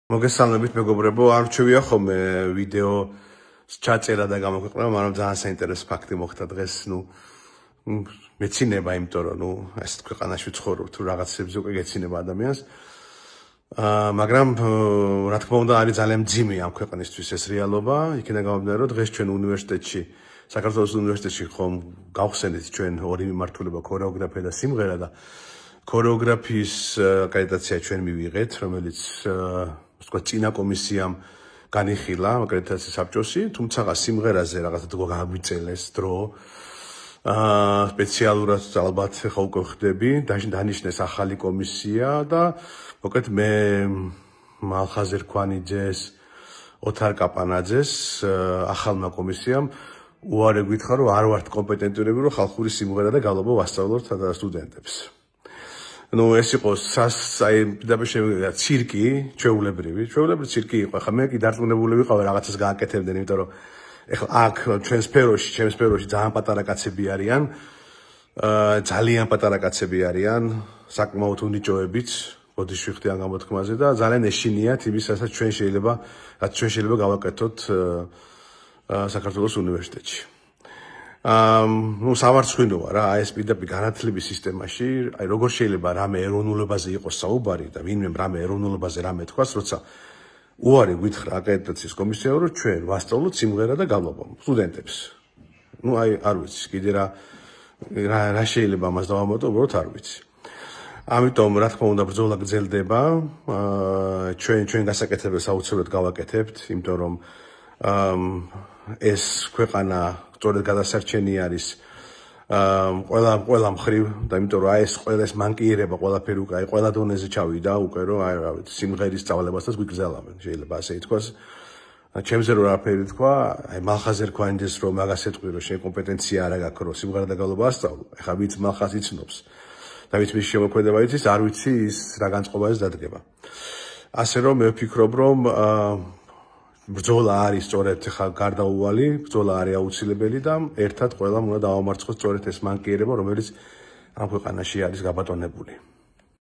მოგესალმებით მეგობრებო, არ ვჩვევია ხოლმე ვიდეო ჩაწერა და გამოქვეყნება, მაგრამ ძალიან საინტერესო ფაქტი მოხდა დღეს, მეცინება, იმიტომ რომ ეს ქვეყანაში ვცხოვრობ, თუ რაღაცებზე უკვე გეცინება ადამიანს. მაგრამ რა თქმა უნდა, არის ძალიან მძიმე ამ ქვეყნისთვის ეს რეალობა, იქიდან გამომდინარე, რომ დღეს ჩვენ უნივერსიტეტში, საქართველოს უნივერსიტეტში ხომ გავხსენეთ ჩვენ ორი მიმართულება, ქორეოგრაფია და სიმღერა და ქორეოგრაფიის აკრედიტაცია ჩვენ მივიღეთ, რომელიც წინა კომისიამ განიხილა აკრედიტაციის საბჭოში, თუმცა სიმღერაზე რაღაცა გაგვიწელეს დრო. სპეციალურად ალბათ ხა უკვე ხდები, დანიშნეს ახალი კომისია და მოკლედ მე მალხაზ ერქვანიძეს, ოთარ კაპანაძეს ახალმა კომისიამ უარი გითხრა, რომ არ ვართ კომპეტენტურები, რომ ხალხური სიმღერა და გალობა ვასწავლოთ სტუდენტებს. ეს იყო პირდაპირ ცირკი, ჩვეულებრივი ცირკი იყო. ხა მე კი დარწმუნებული ვიყავი რაღაცას გააკეთებდნენ, იმიტომ რომ ეხლა აქ ჩვენს სფეროში ძალიან პატარა კაცები არიან, ძალიან პატარა კაცები არიან, საკმაოდ უნიჭოებით, ბოდიში ვიხდიან გამოთქმაზე და ძალიან ეშინიათ იმის, რასაც ჩვენ შეიძლება გავაკეთოთ საქართველოს უნივერსიტეტში. სამარცხვინოა რა, ეს პირდაპირ განათლების სისტემაში, როგორ შეიძლება რამე ეროვნულებაზე იყოს საუბარი და ვინმე რამე ეროვნულებაზე რამე თქვას, როცა უარი გითხრა აკრედიტაციის კომისიამ, რომ ჩვენ ვასწავლოთ სიმღერა და გალობა სტუდენტებს. არ ვიცი, კიდე რა შეიძლება ამას დავამატო, უბრალოდ არ ვიცი. ამიტომ რა თქმა უნდა ბრძოლა გრძელდება, ჩვენ გასაკეთებელს აუცილებლად გავაკეთებთ, იმიტომ რომ ეს ქვეყანა სწორედ გადასარჩენი არის ყველა მხრივ და იმიტომ რომ ეს მანკიერება ყველაფერი უკვე ყველა დონეზე ჩავიდა უკვე რომ სიმღერის სწავლებასაც გვიგზელავენ, შეიძლება ასე ითქვას. ჩემზე რომ არაფერი თქვა, მალხაზ ერქვანიძეს რომ მაგას ეთქვი, რომ შენ კომპეტენცია არ აქვს, რომ სიმღერა და გალობა ასწავლო. ეხლა ვიც მალხაზ იცნობს და ვიც მის შემოქმედება იცის, არ ვიცი ის რა განწყობა ეს დადგება. ასე რომ მე ვფიქრობ, რომ ბრძოლა არის სწორედ ხა გარდაუვალი, ბრძოლა არის აუცილებელი და ერთად ყველამ უნდა დავამარცხოს სწორედ ეს მანკიერება, რომელიც ამ ქვეყანაში არის გაბატონებული.